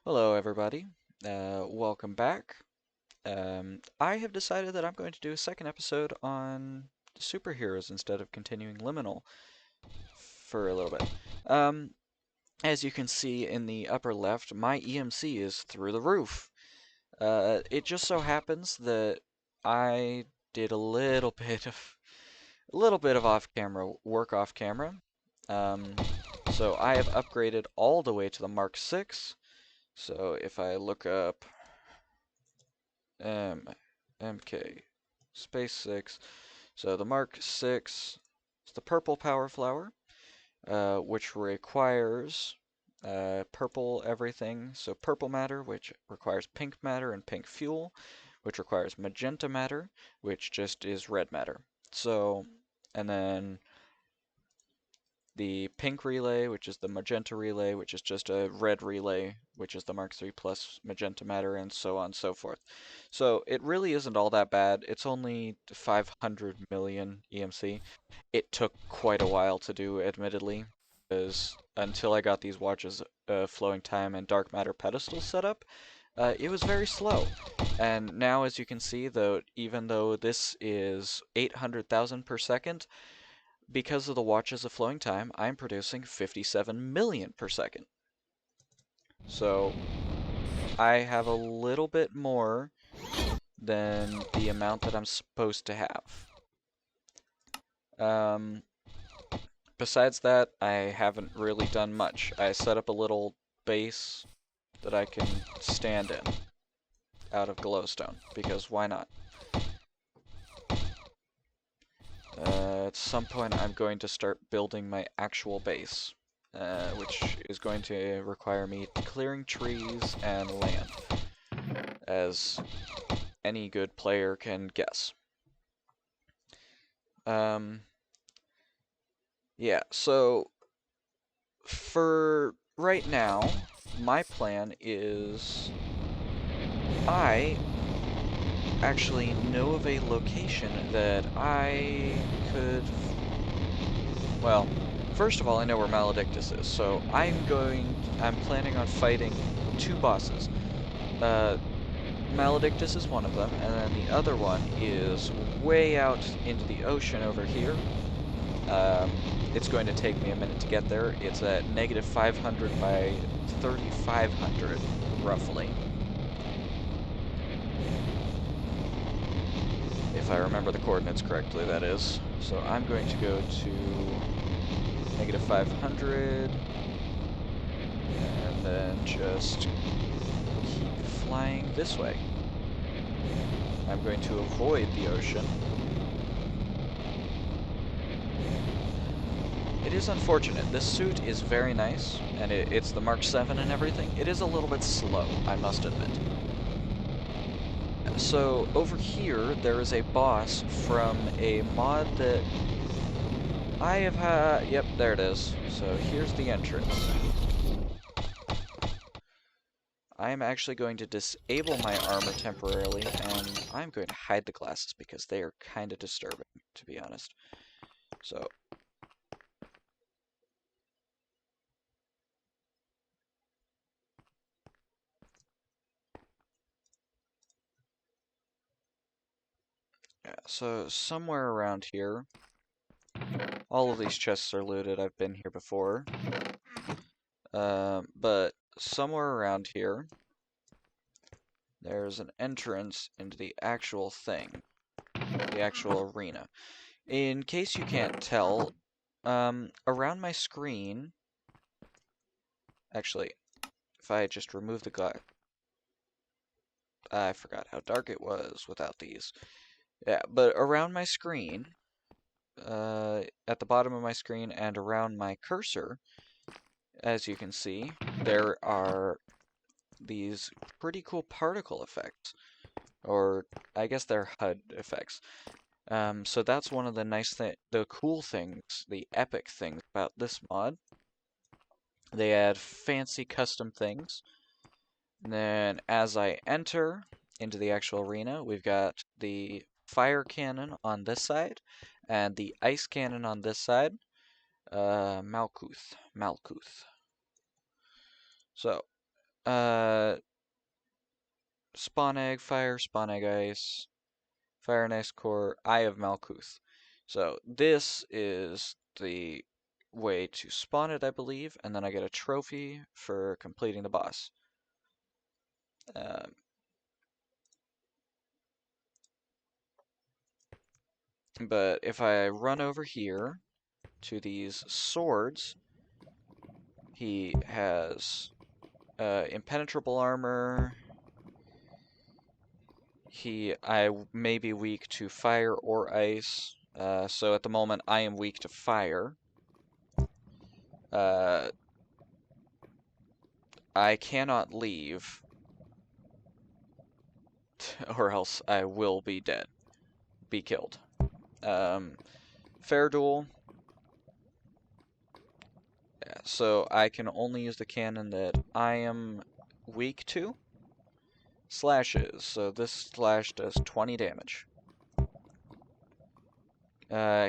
Hello, everybody. Welcome back. I have decided that I'm going to do a second episode on superheroes instead of continuing Liminal for a little bit. Um, as you can see in the upper left, my EMC is through the roof. It just so happens that I did a little bit of off-camera work off camera. Um, so I have upgraded all the way to the Mark 6. So if I look up M MK Space 6. So the Mark 6 is the purple power flower, which requires purple everything. So purple matter, which requires pink matter and pink fuel, which requires magenta matter, which just is red matter. So, and then the pink relay, which is the magenta relay, which is just a red relay, which is the Mark III plus magenta matter, and so on and so forth. So it really isn't all that bad. It's only 500 million EMC. It took quite a while to do, admittedly, because until I got these watches, Flowing Time and Dark Matter pedestals set up, it was very slow. And now, as you can see, though, even though this is 800,000 per second, because of the watches of flowing time, I'm producing 57 million per second. So I have a little bit more than the amount that I'm supposed to have. Um, Besides that, I haven't really done much. I set up a little base that I can stand in out of glowstone, because why not? At some point I'm going to start building my actual base, which is going to require me clearing trees and land, as any good player can guess. Um, yeah, so for right now, my plan is I actually know of a location that I could. Well, first of all, I know where Maledictus is, so I'm planning on fighting two bosses. Uh, Maledictus is one of them, and then the other one is way out into the ocean over here. Um, it's going to take me a minute to get there. It's at negative 500 by 3500, roughly. If I remember the coordinates correctly, that is. So I'm going to go to negative 500, and then just keep flying this way. I'm going to avoid the ocean. It is unfortunate. This suit is very nice, and it's the Mark 7 and everything. It is a little bit slow, I must admit. So over here, there is a boss from a mod that I have had. Yep, there it is. So here's the entrance. I am actually going to disable my armor temporarily, and I'm going to hide the glasses because they are kind of disturbing, to be honest. So, yeah, so somewhere around here, all of these chests are looted. I've been here before. But somewhere around here, there's an entrance into the actual thing, the actual arena. In case you can't tell, around my screen, actually, if I just remove the glass, I forgot how dark it was without these. Yeah, but around my screen, at the bottom of my screen and around my cursor, as you can see, there are these pretty cool particle effects, or I guess they're HUD effects. So that's one of the the cool things, the epic things about this mod. They add fancy custom things. And then as I enter into the actual arena, we've got the fire cannon on this side and the ice cannon on this side. Malkuth. So, Spawn Egg Fire, Spawn Egg Ice, Fire and Ice Core, Eye of Malkuth. So this is the way to spawn it, I believe, and then I get a trophy for completing the boss. But if I run over here to these swords, he has impenetrable armor. I may be weak to fire or ice. So at the moment I am weak to fire. I cannot leave, or else I will be dead. Be killed. Fair duel. Yeah, so I can only use the cannon that I am weak to. Slashes. So this slash does 20 damage.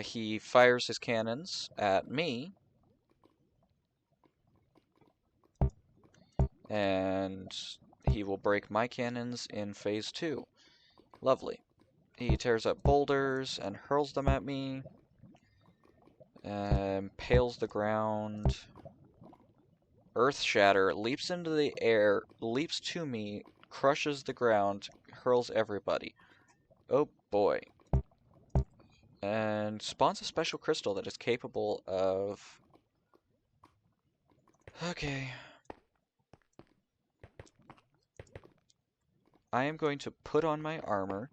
He fires his cannons at me. And he will break my cannons in phase 2. Lovely. He tears up boulders and hurls them at me. Pales the ground. Earth Shatter leaps into the air, leaps to me, crushes the ground, hurls everybody. Oh boy. And spawns a special crystal that is capable of... Okay. I am going to put on my armor.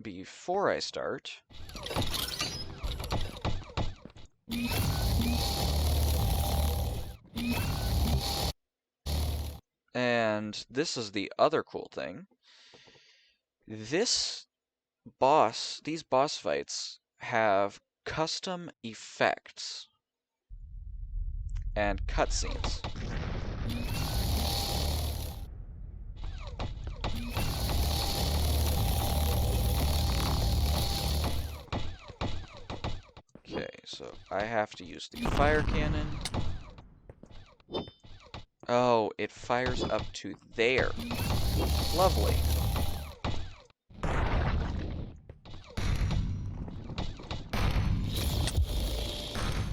Before I start. And this is the other cool thing. These boss fights have custom effects and cutscenes. Okay, so I have to use the fire cannon. Oh, it fires up to there. Lovely.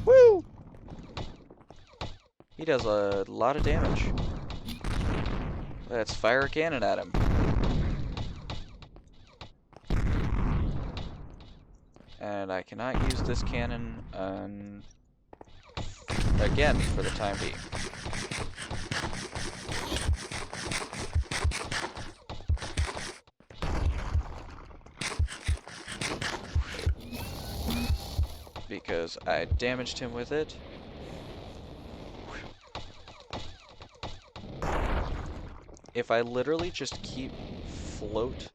Woo! He does a lot of damage. Let's fire a cannon at him. And I cannot use this cannon again for the time being. Because I damaged him with it. If I literally just keep float.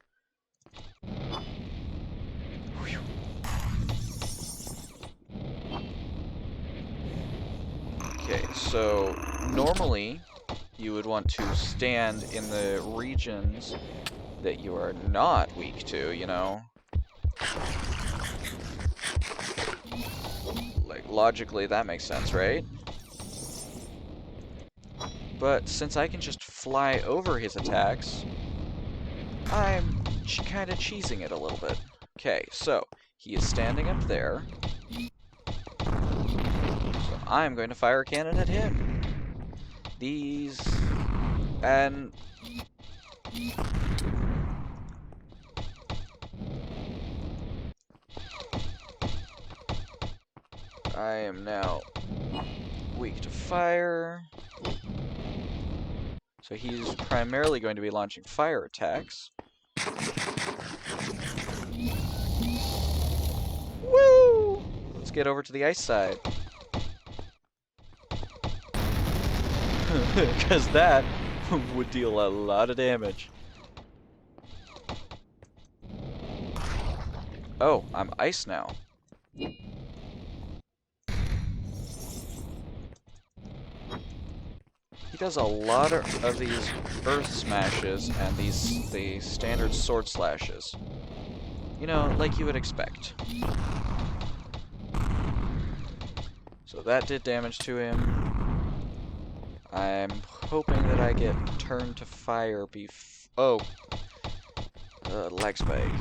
Okay, so normally you would want to stand in the regions that you are not weak to, you know? Like, logically that makes sense, right? But since I can just fly over his attacks, I'm kind of cheesing it a little bit. Okay, so he is standing up there. So I'm going to fire a cannon at him. And I am now weak to fire. So he's primarily going to be launching fire attacks. Woo! Let's get over to the ice side. Because that would deal a lot of damage. Oh, I'm ice now. He does a lot of these earth smashes and the standard sword slashes. You know, like you would expect. So So that did damage to him. I'm hoping that I get turned to fire oh! Leg spike.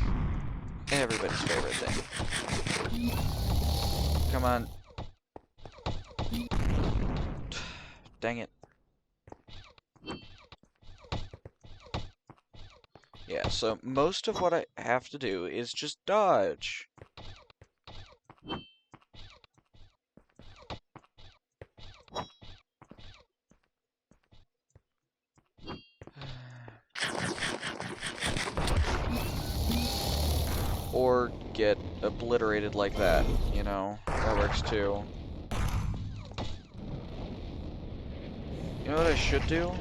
Everybody's favorite thing. Come on. Dang it. Yeah, so most of what I have to do is just dodge. Or get obliterated like that, you know? That works too. You know what I should do?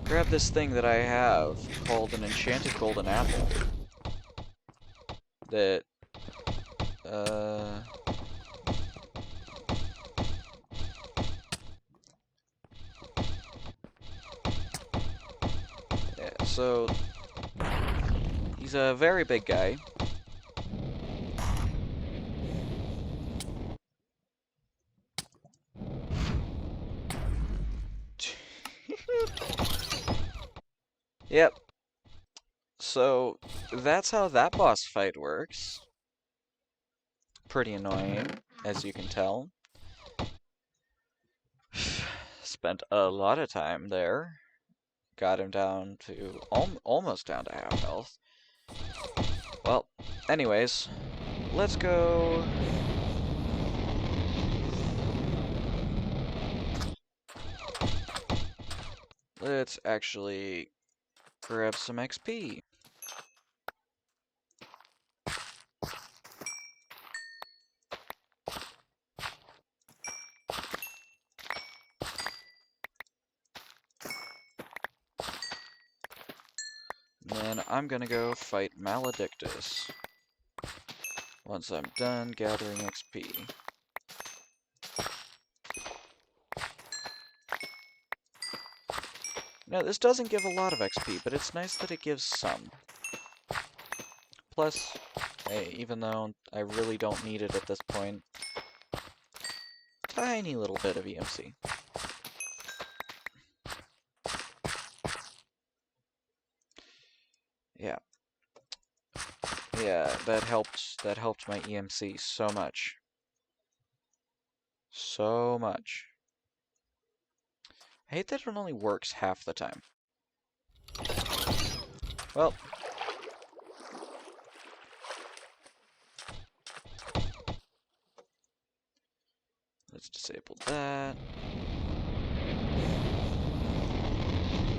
Grab this thing that I have called an enchanted golden apple. That, yeah, so he's a very big guy. Yep. So that's how that boss fight works. Pretty annoying, as you can tell. Spent a lot of time there. Got him down to almost down to half health. Well, anyways, let's go. Let's actually grab some XP. Then I'm gonna go fight Maledictus. Once I'm done gathering XP. Now, this doesn't give a lot of XP, but it's nice that it gives some. Plus, hey, even though I really don't need it at this point, tiny little bit of EMC. Yeah. Yeah, that helped my EMC so much. So much. I hate that it only works half the time. Well. Let's disable that.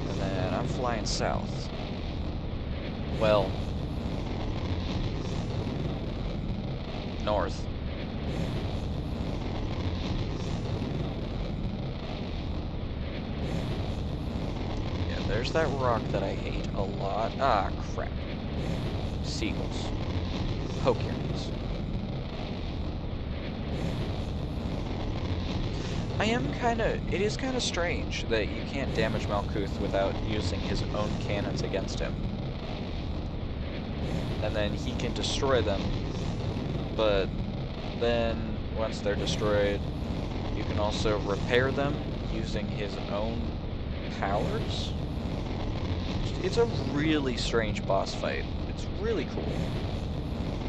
And then I'm flying south. Well, north. Yeah, there's that rock that I hate a lot. Ah, crap. Seagulls. Pokerns. It is kinda strange that you can't damage Malkuth without using his own cannons against him. And then he can destroy them, but then, once they're destroyed, you can also repair them using his own powers? It's a really strange boss fight. It's really cool.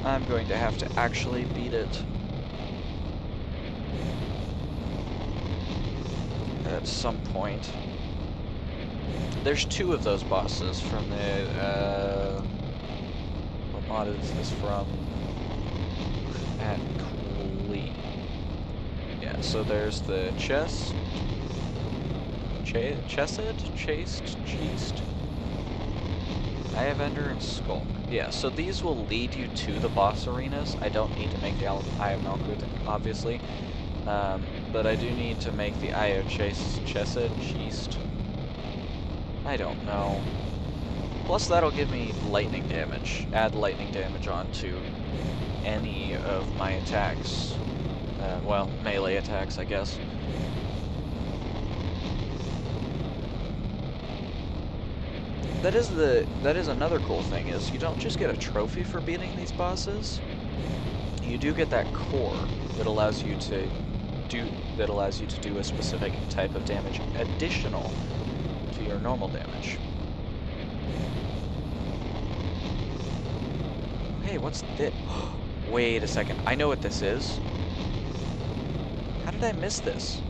I'm going to have to actually beat it. At some point. There's 2 of those bosses from the, what mod is this from? At Cooley. Yeah, so there's the Chesed? Eye of Ender and Skulk. Yeah, so these will lead you to the boss arenas. I don't need to make the Eye of Malkuth, obviously. But I do need to make the Eye of Chesed? I don't know. Plus that'll give me lightning damage. Add lightning damage onto any of my attacks. Well, melee attacks, I guess. That is another cool thing, is you don't just get a trophy for beating these bosses. you do get that core that allows you to do a specific type of damage additional to your normal damage. Oh, hey, what's this? Wait a second. I know what this is. How did I miss this?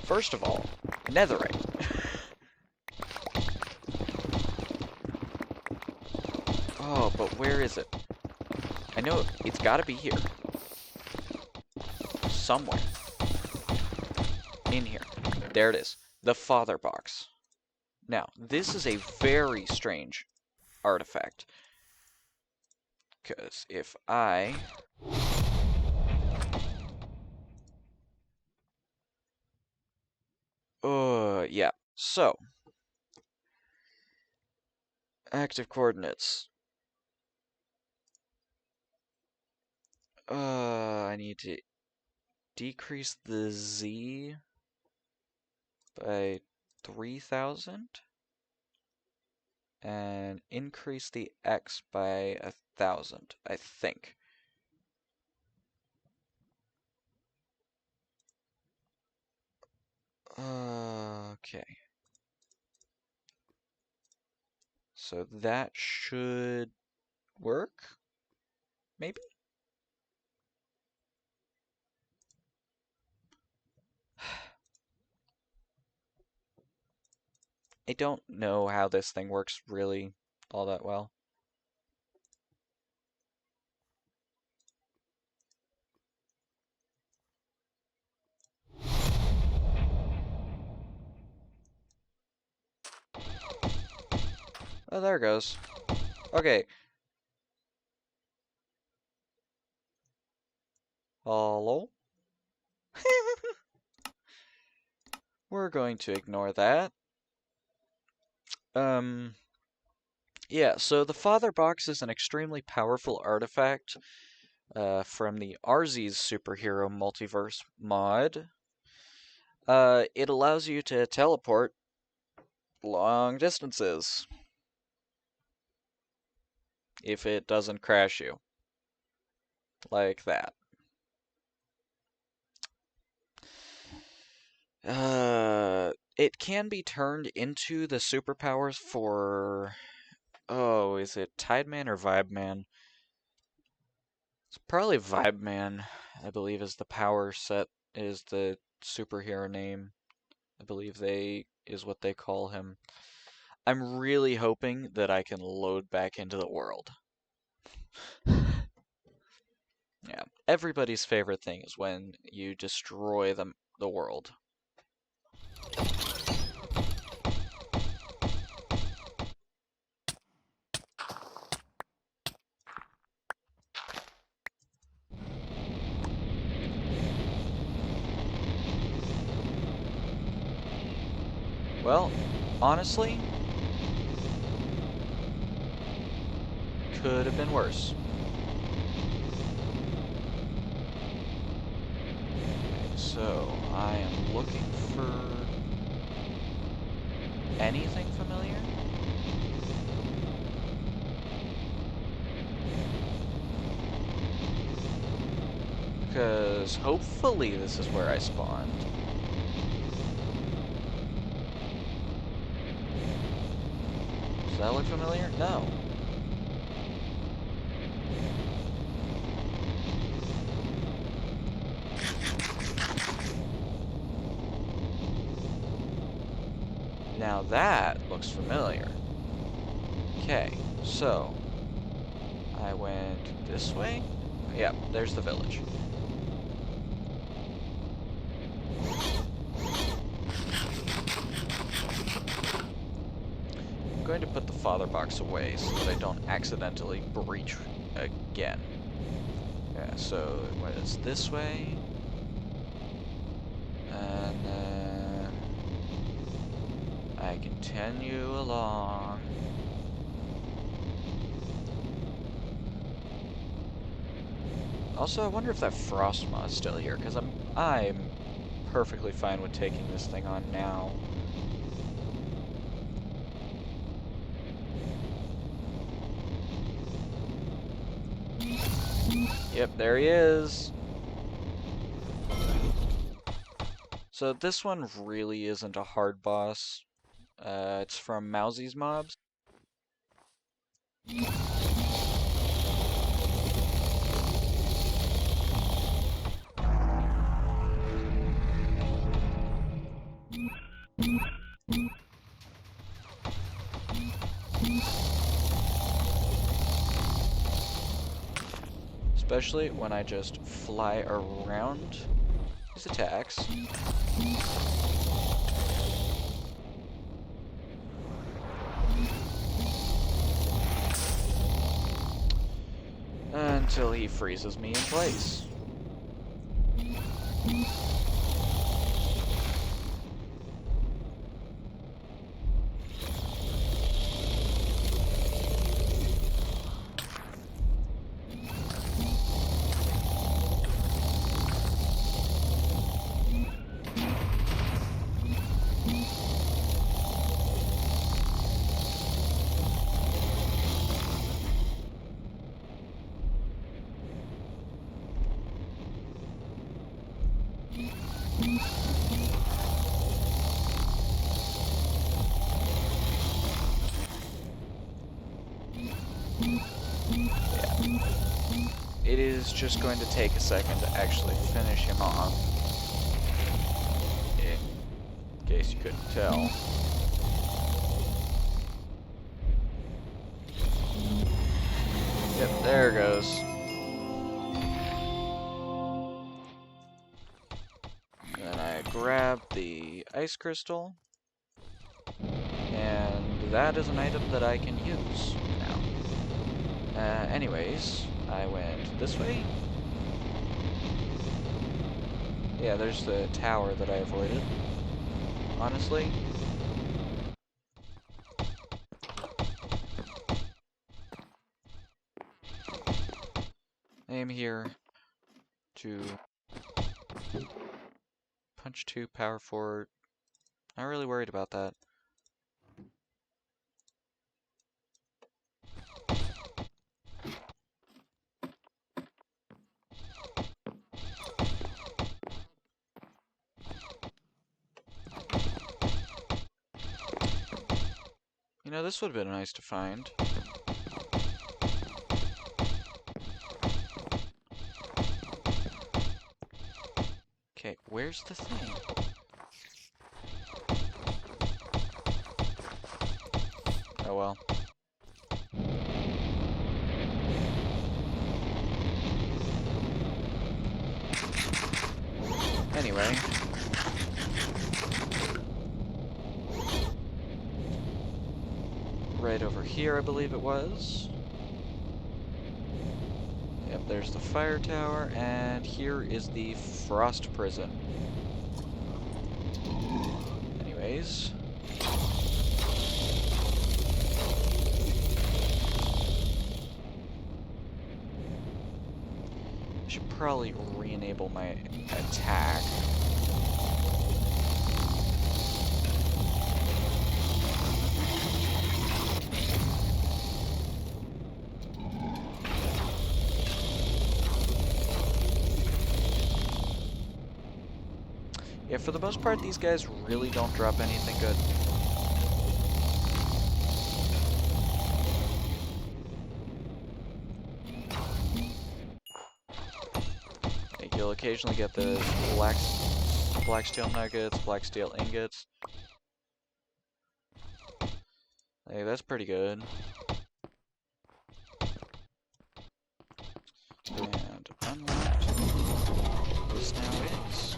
First of all, netherite. Oh, but where is it? I know it's gotta be here. Somewhere. In here. There it is. The Father Box. Now, this is a very strange artifact. Because if I... yeah. So, active coordinates. I need to decrease the Z by 3,000 and increase the X by 1,000, I think. Okay. So that should work? Maybe? I don't know how this thing works really all that well. Oh, there it goes. Okay. Hello? We're going to ignore that. Yeah, so the Father Box is an extremely powerful artifact from the Arzees Superhero Multiverse mod. It allows you to teleport long distances if it doesn't crash you. Like that. It can be turned into the superpowers for... Oh, is it Tideman or Vibeman? It's probably Vibeman, I believe, is the power set, is the superhero name. I believe is what they call him. I'm really hoping that I can load back into the world. Yeah, everybody's favorite thing is when you destroy the world. Well, honestly, could have been worse. Okay, so I am looking for anything familiar. Because hopefully this is where I spawned. Does that look familiar? No. Now that looks familiar. Okay, so I went this way. Yep, there's the village. I'm going to put the Father Box away so that I don't accidentally breach again. Yeah, so it's this way. And then I continue along. Also, I wonder if that Frostmaw is still here, because I'm perfectly fine with taking this thing on now. Yep, there he is. So this one really isn't a hard boss. It's from Mousy's mobs. Especially when I just fly around his attacks. Until he freezes me in place. It is just going to take a second to actually finish him off. In case you couldn't tell. Yep, there it goes. Then I grab the ice crystal. And that is an item that I can use now. Anyways, I went this way. Yeah, there's the tower that I avoided. Honestly. I am here to punch 2, power 4. Not really worried about that. You know, this would have been nice to find. Okay, where's the thing? Oh well. Anyway. Right over here, I believe it was. Yep, there's the fire tower, and here is the frost prison. Anyways. I should probably re-enable my attack. Yeah, for the most part, these guys really don't drop anything good. Like, you'll occasionally get the black steel nuggets, black steel ingots. Hey, that's pretty good. And unlocked. This now is.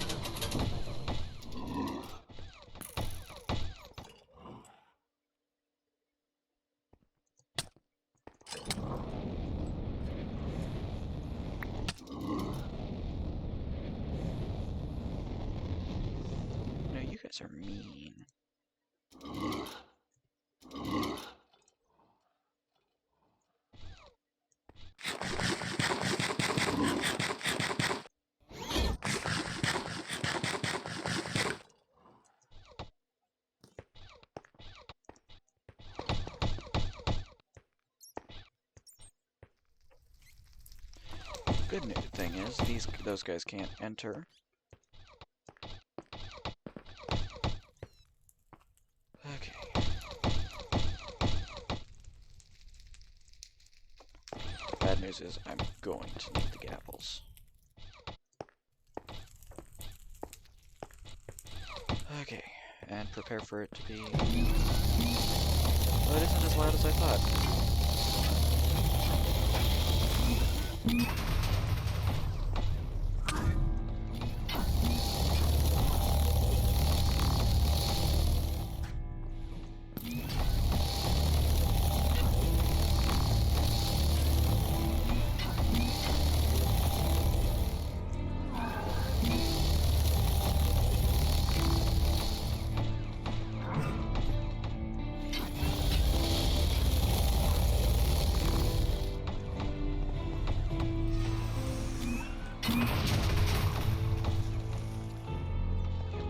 No, you guys are mean. Good news thing is, those guys can't enter. Okay. Bad news is, I'm going to need the gapples. Okay, and prepare for it to be... Well, it isn't as loud as I thought.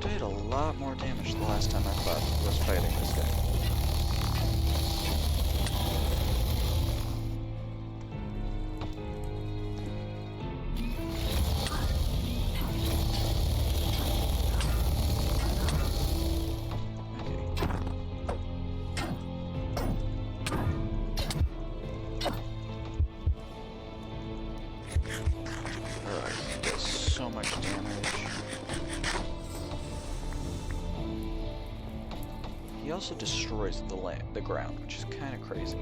Did a lot more damage the last time I was fighting this guy. He does so much damage. He also destroys the ground, which is kind of crazy.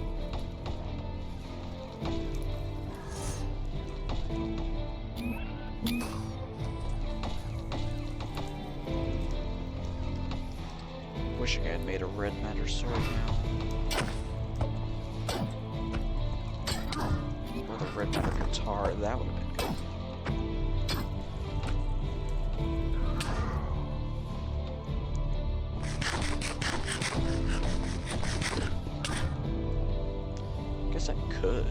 Wishing I had made a red matter sword now. Or the red matter guitar, that would have been good. Guess I could,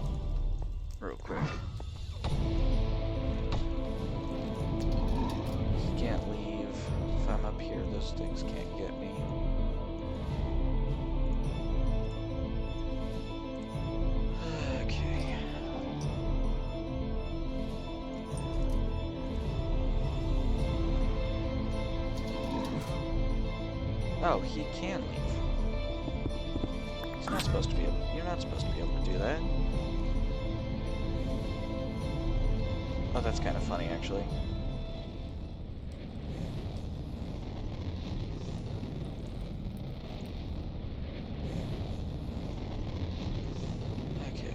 real quick. He can't leave. If I'm up here, those things can't get me. Okay. Oh, he can leave. He's not supposed to be able. You're not supposed to be able to do that. Oh, that's kind of funny, actually. Okay.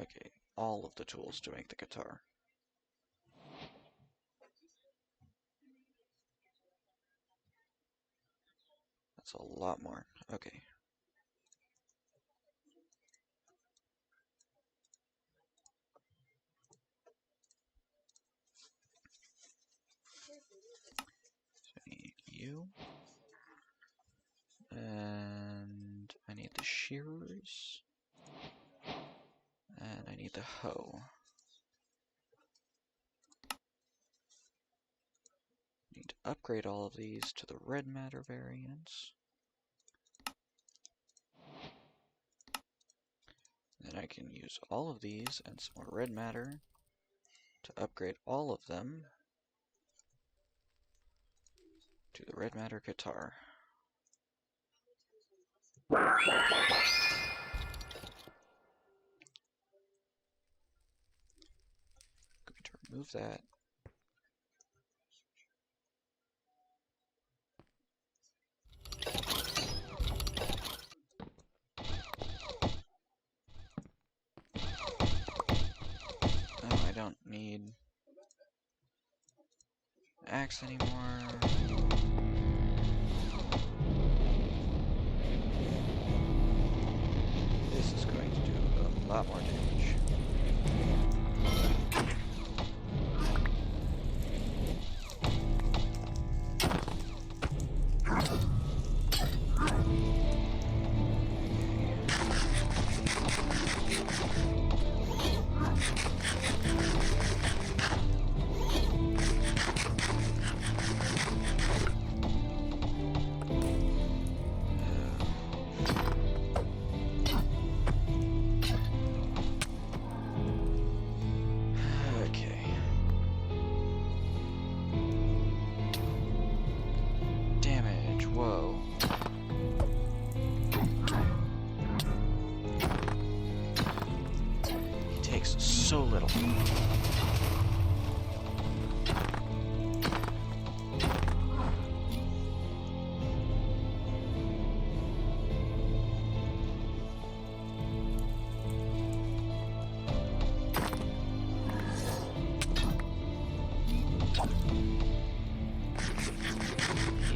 Okay, all of the tools to make the guitar. That's a lot more. Okay. So I need you. And I need the shearers. And I need the hoe. Need to upgrade all of these to the red matter variants. Then I can use all of these and some more red matter to upgrade all of them to the red matter guitar. Going to remove that. Oh, I don't need axe anymore. This is going to do a lot more damage. so little. He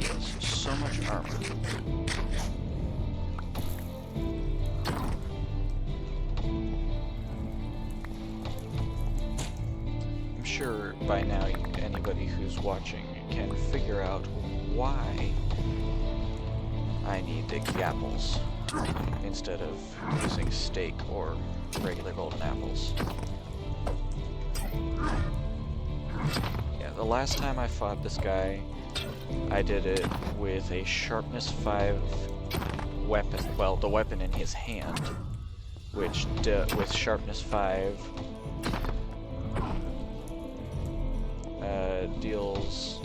has so much armor. I'm sure by now anybody who's watching can figure out why I need the apples instead of using steak or regular golden apples. Yeah, the last time I fought this guy, I did it with a sharpness 5 weapon. Well, the weapon in his hand, which with sharpness 5 deals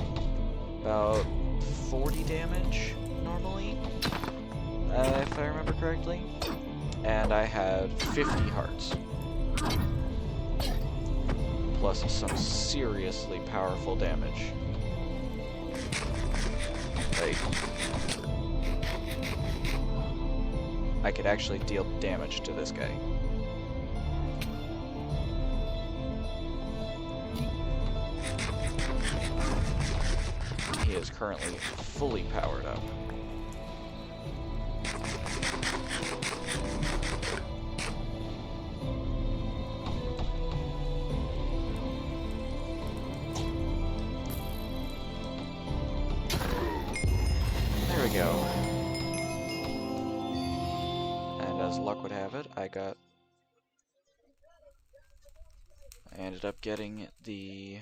about 40 damage normally, if I remember correctly. And I had 50 hearts. Plus some seriously powerful damage. Like, I could actually deal damage to this guy. He is currently fully powered up. There we go. And as luck would have it, I ended up getting the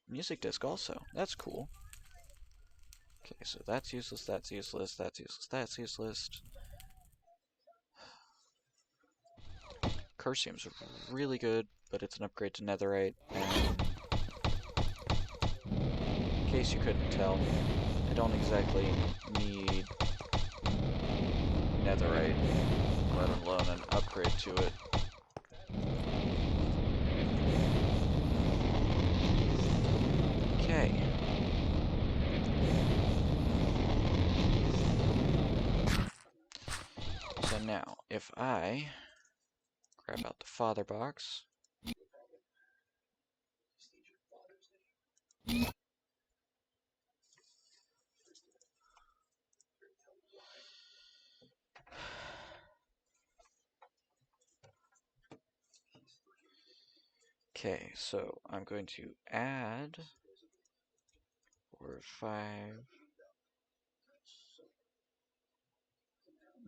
music disc also. That's cool. Okay, so that's useless, that's useless, that's useless, that's useless. Cursium's really good, but it's an upgrade to Netherite, and in case you couldn't tell, I don't exactly need Netherite, let alone an upgrade to it. Okay. So now, if I grab out the father box, okay, so I'm going to add 4 or 5.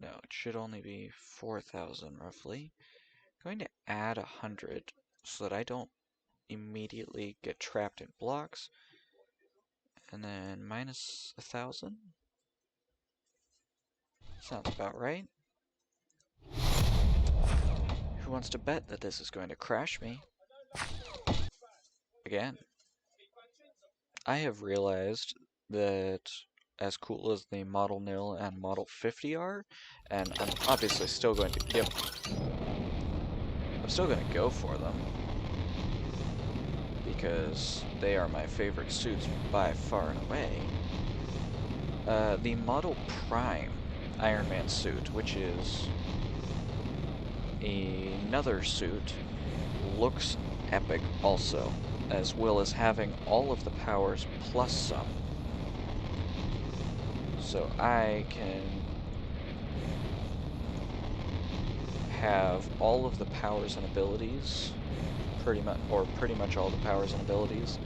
No, it should only be 4,000 roughly. I'm going to add 100 so that I don't immediately get trapped in blocks. And then minus 1,000. Sounds about right. Who wants to bet that this is going to crash me? Again. I have realized that as cool as the Model Nil and Model 50 are, and I'm obviously still going to I'm still going to go for them, because they are my favorite suits by far and away. The Model Prime Iron Man suit, which is another suit, looks epic also, as well as having all of the powers plus some. So I can have all of the powers and abilities, pretty much all the powers and abilities,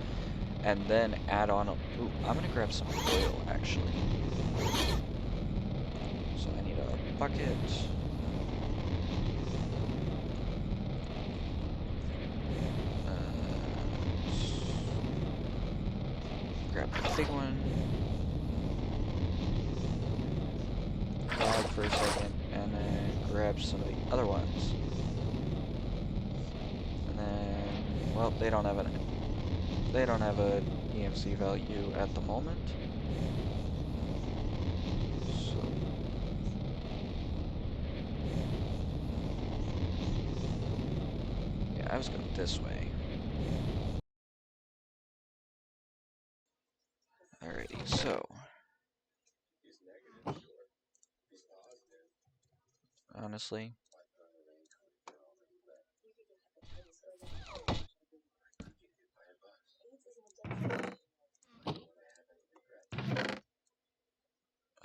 and then add on ooh, I'm gonna grab some oil actually. So I need a bucket. Grab the big one. Lag for a second, and then grab some of the other ones. And then, well, they don't have a EMC value at the moment. So yeah, I was going this way. Alrighty, so honestly,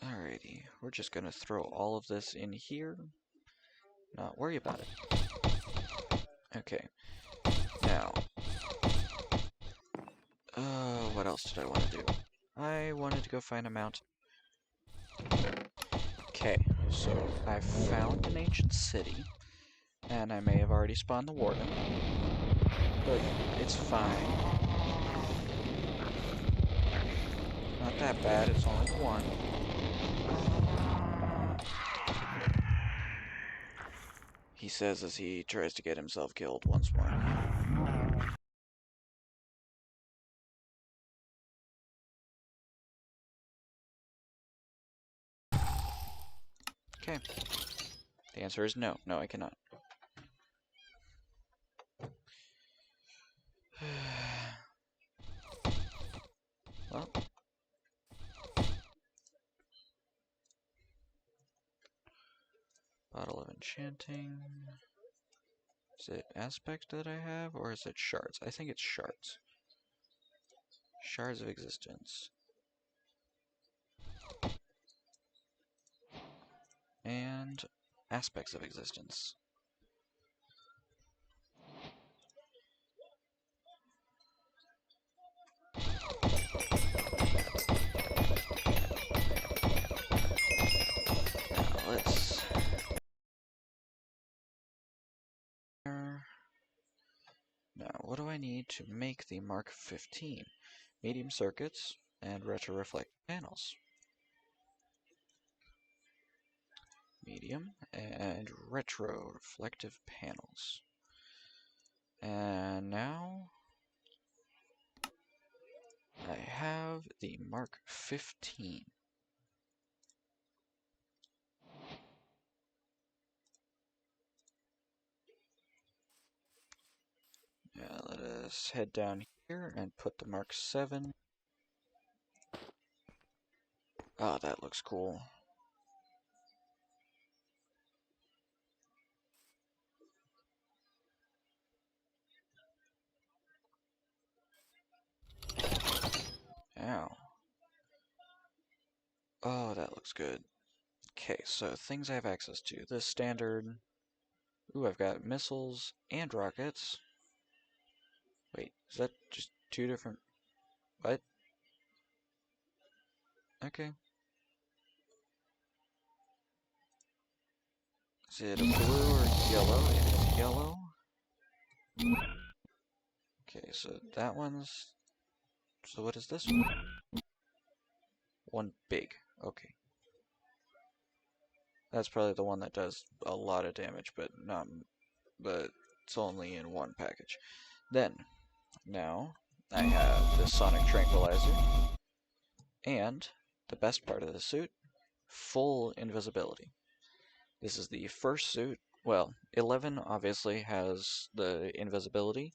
alrighty, we're just gonna throw all of this in here. Not worry about it. Okay, now, what else did I want to do? I wanted to go find a mountain. Okay, so I found an ancient city, and I may have already spawned the warden, but it's fine. Not that bad, it's only one. He says as he tries to get himself killed once more. Okay. The answer is no. No, I cannot. Well. Bottle of enchanting. Is it aspect that I have, or is it shards? I think it's shards. Shards of existence. And aspects of existence. Now let's... Now, what do I need to make the Mark 15? Medium circuits and retroreflect panels. Medium and retroreflective panels. And now I have the Mark 15. Let us head down here and put the Mark 7. Oh, that looks cool. Ow. Oh, that looks good. Okay, so things I have access to. The standard... Ooh, I've got missiles and rockets. Wait, is that just two different... What? Okay. Is it a blue or yellow? It is yellow. Okay, so that one's... So what is this one? One big. Okay. That's probably the one that does a lot of damage, but not... But it's only in one package. Then, now, I have the Sonic Tranquilizer, and the best part of the suit, full invisibility. This is the first suit. Well, 11 obviously has the invisibility.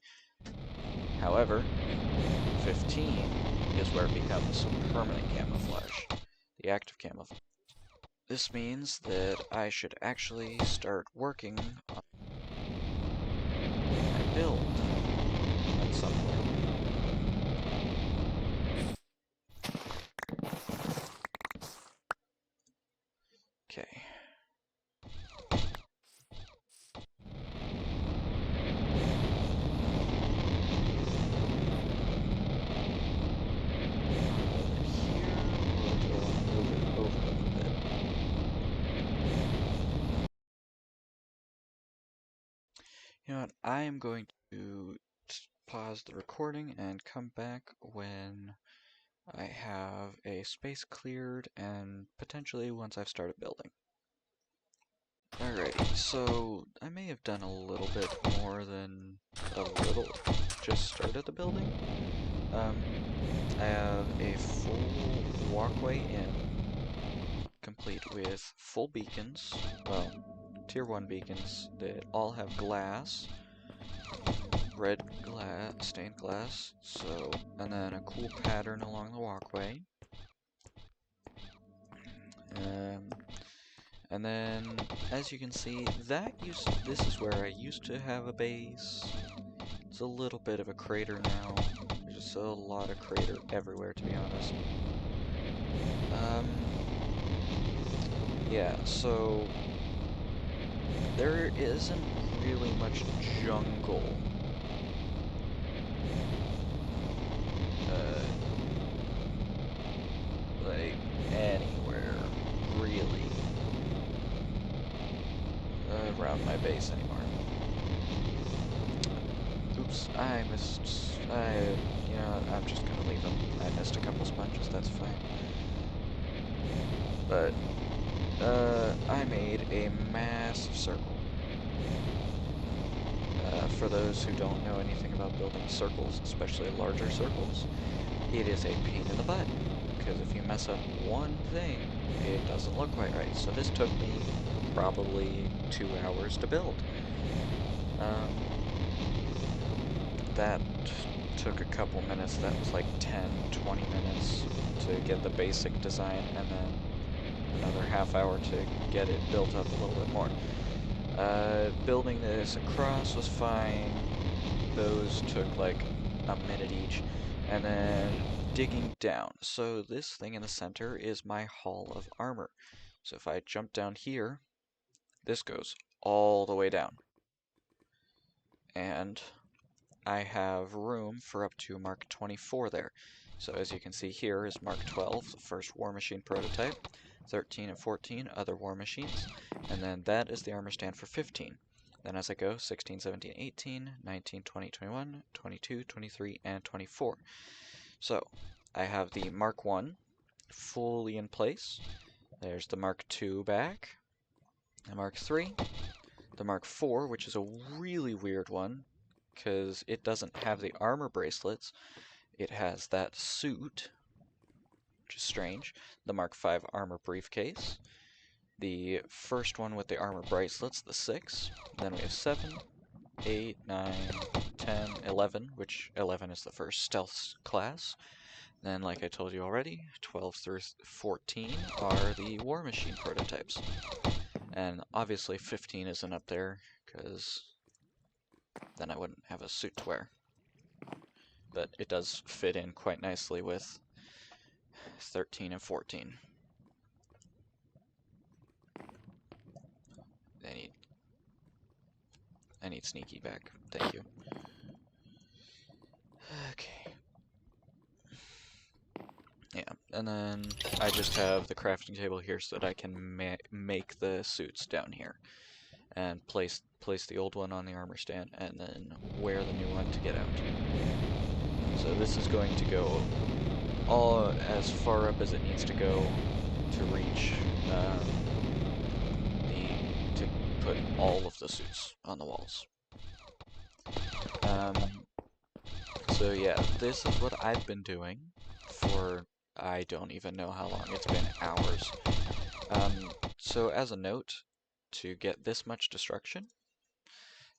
However, 15 is where it becomes permanent camouflage, the active camouflage. This means that I should actually start working on my build at some point. Okay. You know what, I am going to pause the recording and come back when I have a space cleared and potentially once I've started building. Alrighty, so I may have done a little bit more than a little, just started the building. I have a full walkway in, complete with full beacons, well, tier 1 beacons that all have glass, red glass, stained glass. So, and then a cool pattern along the walkway. And then, as you can see, this is where I used to have a base. It's a little bit of a crater now. There's just a lot of crater everywhere, to be honest. Yeah, so there isn't really much jungle. Like, anywhere, really, around my base anymore. Oops, you know, I'm just gonna leave them. I missed a couple sponges, that's fine. But, I made a massive circle. For those who don't know anything about building circles, especially larger circles, it is a pain in the butt. Because if you mess up one thing, it doesn't look quite right. So this took me probably 2 hours to build. That took a couple minutes. That was like 10, 20 minutes to get the basic design, and then another half hour to get it built up a little bit more. Building this across was fine. Those took like a minute each. And then digging down. So this thing in the center is my Hall of Armor. So if I jump down here, this goes all the way down. And I have room for up to Mark 24 there. So as you can see here is Mark 12, the first War Machine prototype, 13 and 14 other War Machines, and then that is the armor stand for 15. Then as I go, 16, 17, 18, 19, 20, 21, 22, 23, and 24. So I have the Mark 1 fully in place. There's the Mark 2 back, the Mark 3, the Mark 4, which is a really weird one, because it doesn't have the armor bracelets. It has that suit, which is strange. The Mark 5 armor briefcase. The first one with the armor bracelets, the 6. Then we have 7, 8, 9, 10, 11, which 11 is the first stealth class. Then, like I told you already, 12 through 14 are the War Machine prototypes. And obviously 15 isn't up there, because then I wouldn't have a suit to wear. But it does fit in quite nicely with 13 and 14. I need Sneaky back. Thank you. Okay. Yeah, and then I just have the crafting table here so that I can make the suits down here. And place the old one on the armor stand, and then wear the new one to get out. So this is going to go all as far up as it needs to go to reach to put all of the suits on the walls. So yeah, this is what I've been doing for I don't even know how long. It's been hours. So as a note, to get this much destruction,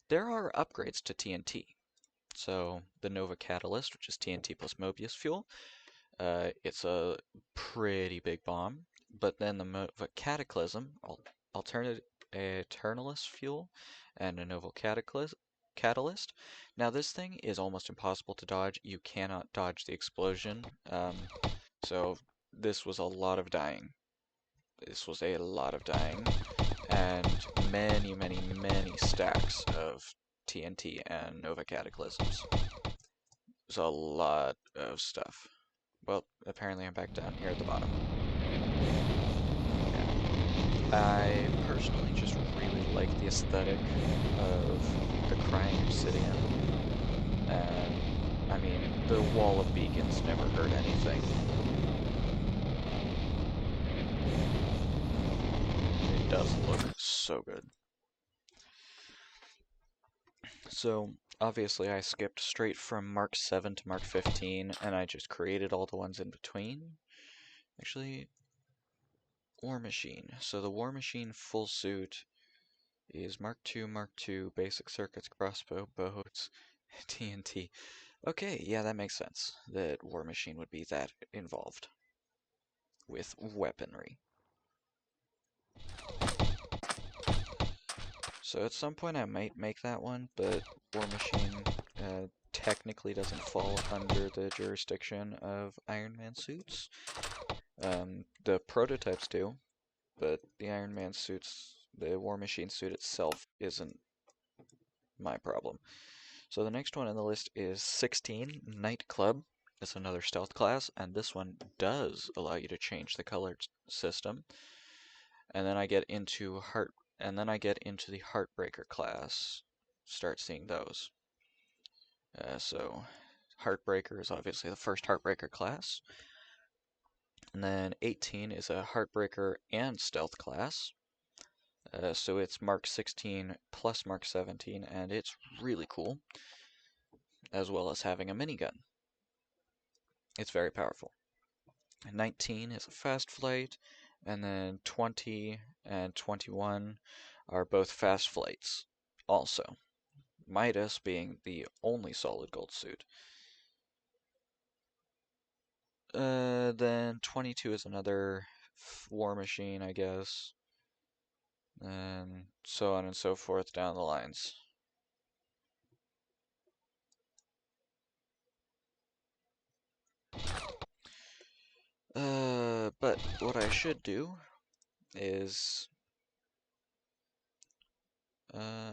there are upgrades to TNT. So the Nova Catalyst, which is TNT plus Mobius fuel, it's a pretty big bomb. But then the Nova Cataclysm, alternative Eternalis fuel, and a Nova Catalyst. Now this thing is almost impossible to dodge. You cannot dodge the explosion. So this was a lot of dying. This was a lot of dying, and many, many, many stacks of TNT and Nova Cataclysms. There's a lot of stuff. Well, apparently I'm back down here at the bottom. Yeah. I personally just really like the aesthetic of the Crying Obsidian. And, I mean, the Wall of Beacons never hurt anything. It does look so good. So, obviously I skipped straight from Mark 7 to Mark 15, and I just created all the ones in between. Actually, War Machine. So the War Machine full suit is Mark 2, Mark 2, basic circuits, crossbow, boats, TNT. Okay, yeah, that makes sense. That War Machine would be that involved with weaponry. So at some point I might make that one, but War Machine technically doesn't fall under the jurisdiction of Iron Man suits. The prototypes do, but the Iron Man suits, the War Machine suit itself isn't my problem. So the next one on the list is 16, Nightclub. It's another stealth class, and this one does allow you to change the color system. And then I get into the Heartbreaker class. Start seeing those. So Heartbreaker is obviously the first Heartbreaker class. And then 18 is a Heartbreaker and Stealth class. So it's Mark 16 plus Mark 17, and it's really cool, as well as having a minigun. It's very powerful. 19 is a fast flight, and then 20 and 21 are both fast flights also. Midas being the only solid gold suit. Then 22 is another War Machine, I guess. And so on and so forth down the lines. But what I should do is...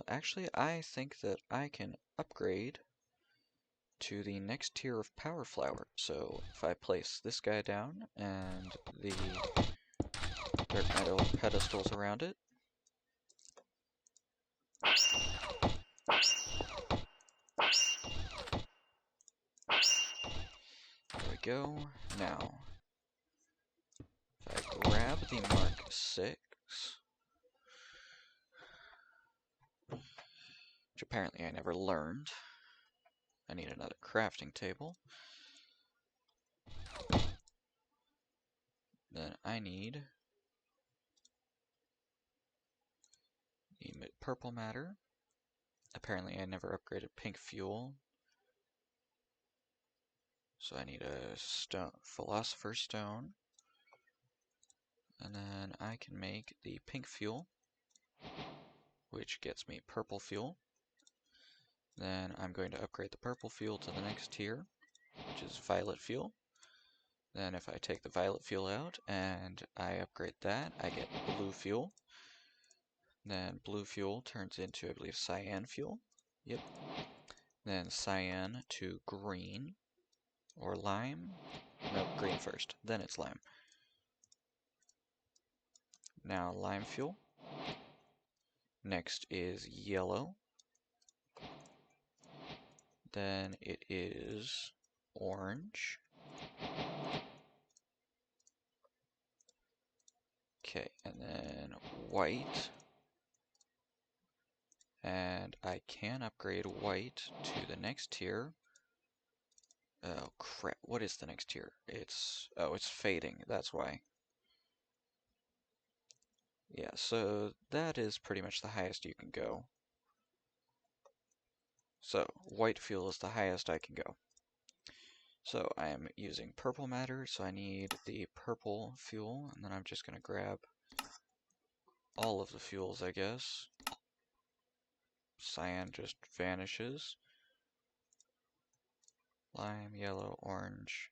actually, I think that I can upgrade to the next tier of Power Flower. So if I place this guy down and the Dark Metal pedestals around it, there we go. Now, if I grab the Mark 6, which apparently I never learned, I need another crafting table. Then I need the purple matter. Apparently I never upgraded pink fuel. So I need a stone, Philosopher's Stone. And then I can make the pink fuel, which gets me purple fuel. Then I'm going to upgrade the purple fuel to the next tier, which is violet fuel. Then if I take the violet fuel out and I upgrade that, I get blue fuel. Then blue fuel turns into, I believe, cyan fuel. Yep. Then cyan to green, or lime. No, green first, then it's lime. Now lime fuel. Next is yellow. Then it is orange. Okay, and then white. And I can upgrade white to the next tier. Oh crap, what is the next tier? It's fading, that's why. Yeah, so that is pretty much the highest you can go. So, white fuel is the highest I can go. So, I am using purple matter, so I need the purple fuel, and then I'm just going to grab all of the fuels, I guess. Cyan just vanishes. Lime, yellow, orange.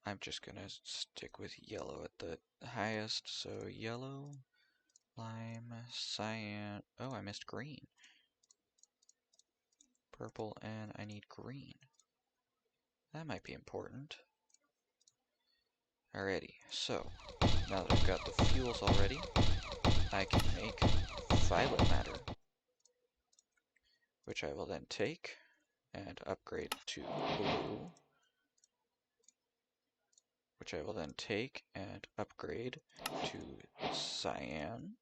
I'm just going to stick with yellow at the highest, so yellow, lime, cyan. Oh, I missed green. Purple, and I need green. That might be important. Alrighty, so now that I've got the fuels already, I can make violet matter, which I will then take and upgrade to blue, which I will then take and upgrade to cyan,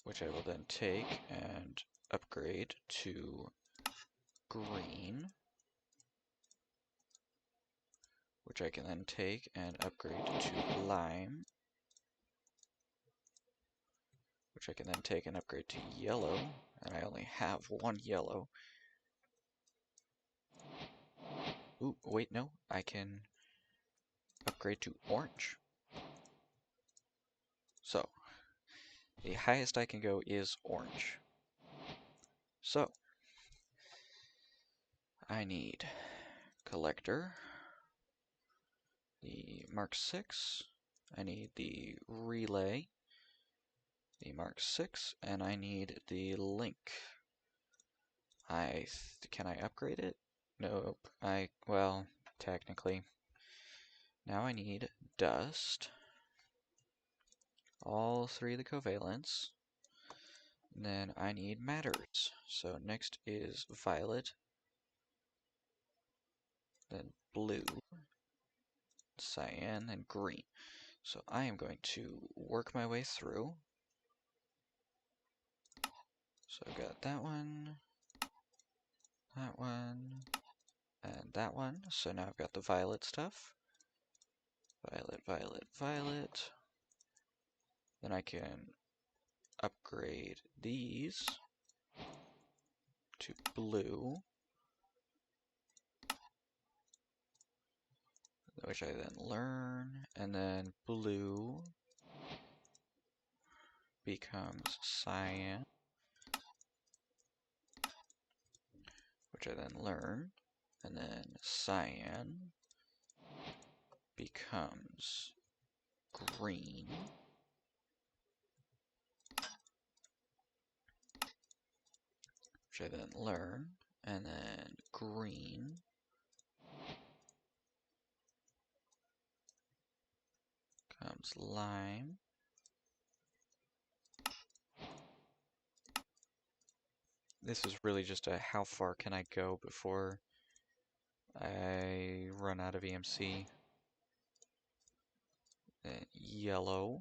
which I will then take and upgrade to green, which I can then take and upgrade to lime, which I can then take and upgrade to yellow, and I only have one yellow. Ooh, wait, no, I can upgrade to orange. So, the highest I can go is orange. So, I need collector, the Mark 6, I need the relay, the Mark 6, and I need the link. Can I upgrade it? Nope. Well, technically. Now I need dust, all three of the covalents, and then I need matters. So next is violet, then blue, cyan, and green. So I am going to work my way through. So I've got that one, and that one. So now I've got the violet stuff. Violet, violet, violet. Then I can upgrade these to blue, which I then learn, and then blue becomes cyan, which I then learn, and then cyan becomes green, which I then learn, and then green becomes lime. This is really just a how far can I go before I run out of EMC. Then yellow.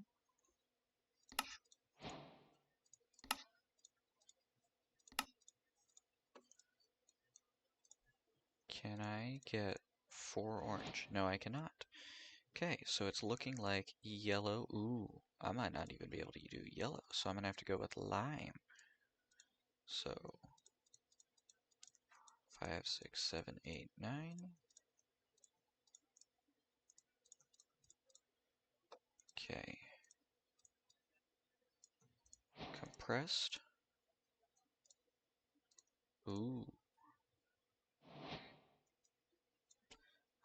Can I get 4 orange? No, I cannot. Okay, so it's looking like yellow. Ooh, I might not even be able to do yellow, so I'm gonna have to go with lime. So 5, 6, 7, 8, 9. Okay. Compressed. Ooh.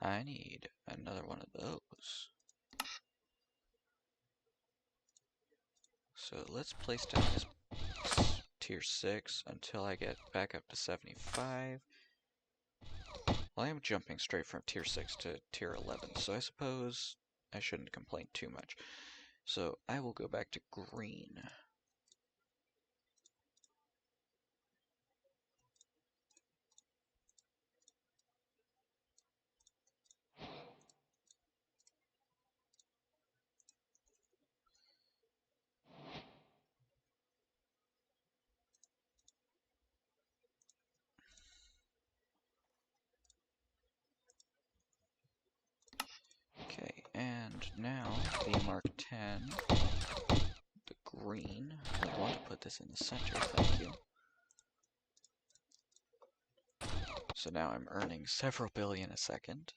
I need another one of those. So let's place down this tier 6 until I get back up to 75. Well, I am jumping straight from tier 6 to tier 11, so I suppose I shouldn't complain too much. So I will go back to green. Okay, and now the Mark 10, the green. I want to put this in the center, thank you. So now I'm earning several billion a second.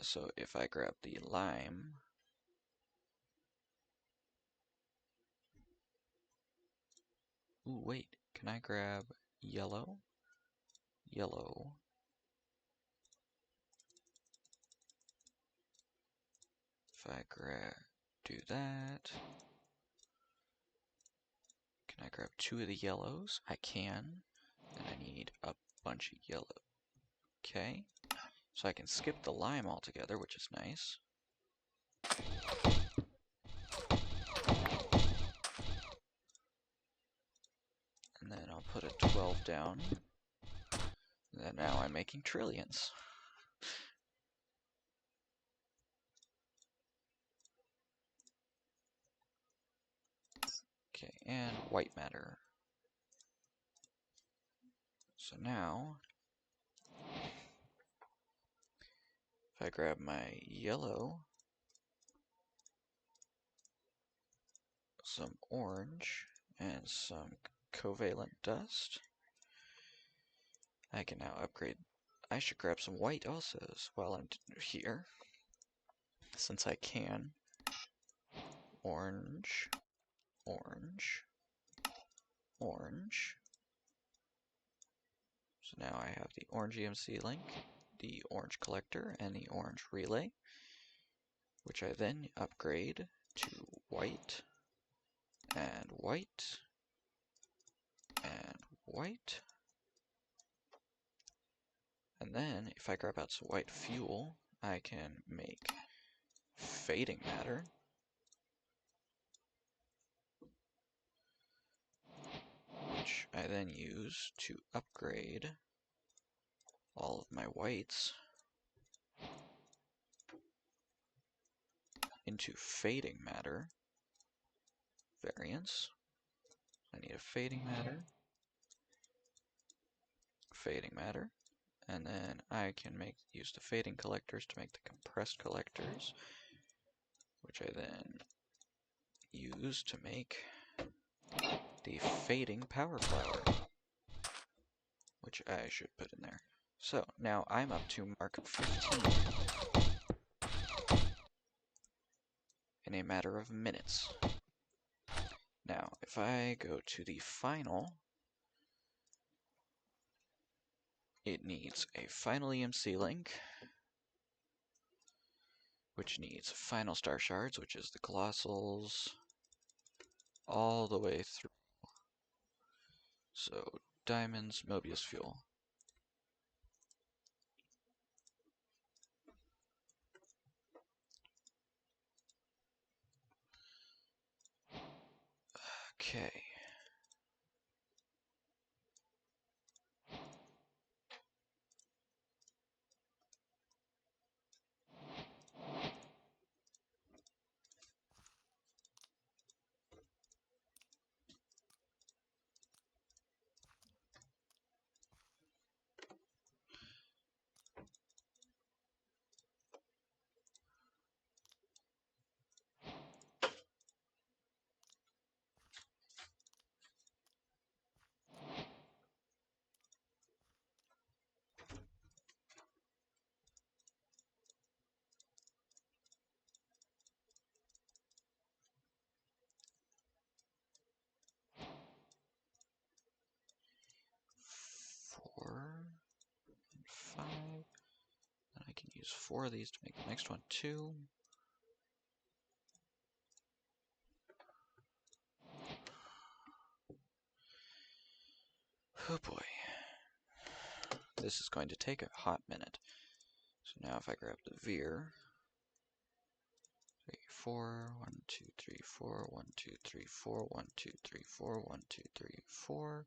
So if I grab the lime, ooh, wait, can I grab yellow? Yellow. If I do that, can I grab 2 of the yellows? I can. And I need a bunch of yellow. Okay. So I can skip the lime altogether, which is nice. And then I'll put a 12 down. And then now I'm making trillions. Okay, and white matter. So now, if I grab my yellow, some orange, and some covalent dust. I can now upgrade. I should grab some white also while I'm here, since I can. Orange, orange, orange. So now I have the orange EMC link, the orange collector, and the orange relay, which I then upgrade to white, and white, and white. And then, if I grab out some white fuel, I can make fading matter, which I then use to upgrade all of my whites into fading matter variants. I need a fading matter, and then I can use the fading collectors to make the compressed collectors, which I then use to make the fading power flower, which I should put in there. So now I'm up to mark 15 in a matter of minutes. Now, if I go to the final, it needs a final EMC link, which needs final star shards, which is the colossals, all the way through. So, diamonds, Mobius fuel. Okay. Four and five. And I can use 4 of these to make the next one 2. Oh boy. This is going to take a hot minute. So now if I grab the Veer, 3, 4, 1, 2, 3, 4, 1, 2, 3, 4, 1, 2, 3, 4, 1, 2, 3, 4.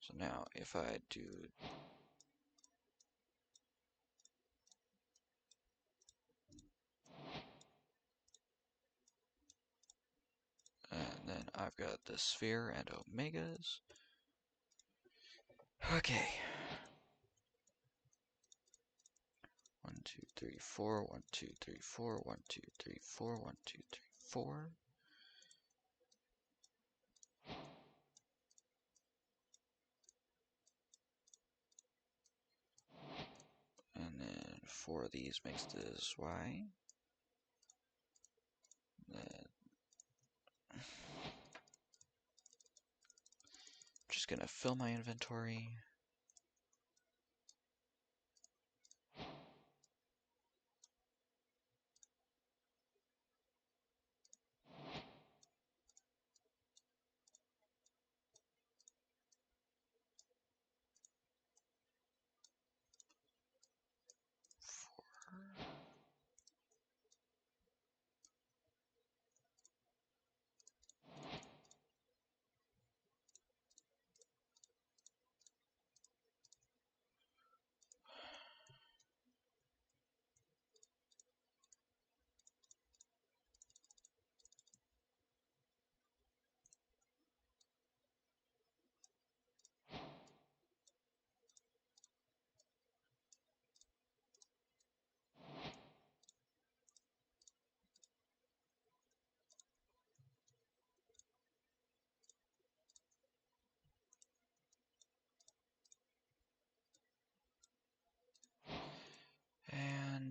So now if I do and then I've got the sphere and omegas. Okay. 1, 2, 3, 4, 1, 2, 3, 4, 1, 2, 3, 4, 1, 2, 3, 4. And then 4 of these makes this Y. Then I'm just gonna fill my inventory.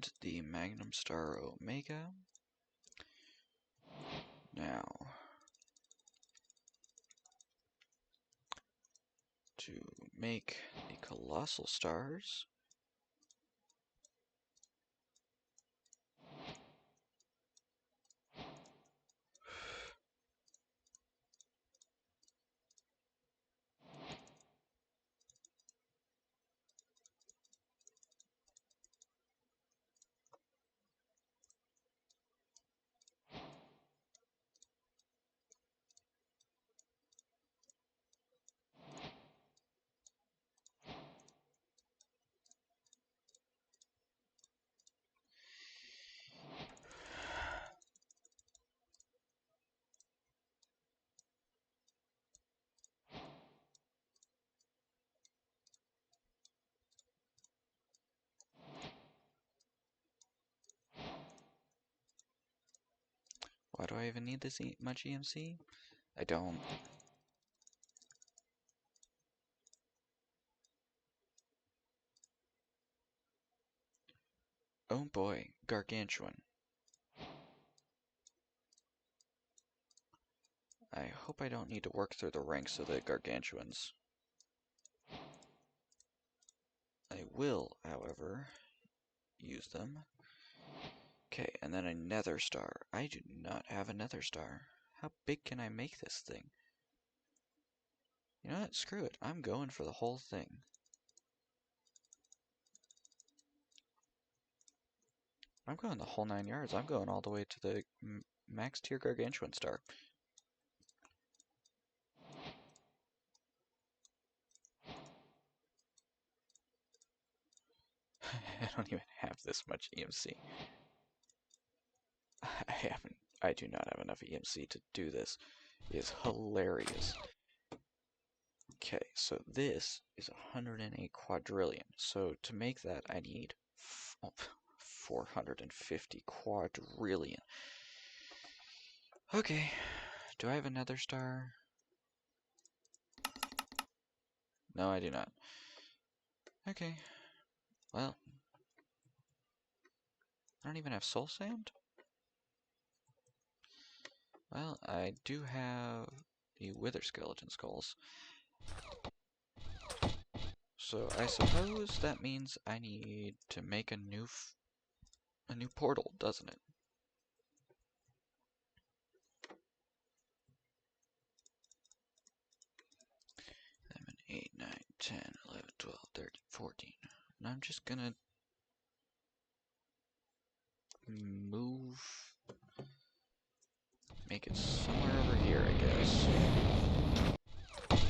and the Magnum Star Omega. Now, to make the Colossal Stars, why do I even need this much EMC? I don't. Oh boy, Gargantuan. I hope I don't need to work through the ranks of the Gargantuans. I will, however, use them. Okay, and then a Nether Star. I do not have a Nether Star. How big can I make this thing? You know what? Screw it. I'm going for the whole thing. I'm going the whole 9 yards. I'm going all the way to the max tier Gargantuan Star. I don't even have this much EMC. I do not have enough EMC to do this. It is hilarious. Okay, so this is 108 quadrillion. So to make that, I need 450 quadrillion. Okay, do I have another star? No, I do not. Okay, well, I don't even have soul sand? Well, I do have the wither skeleton skulls. So I suppose that means I need to make a new portal, doesn't it? 7, 8, 9, 10, 11, 12, 13, 14. And I'm just gonna make it somewhere over here, I guess.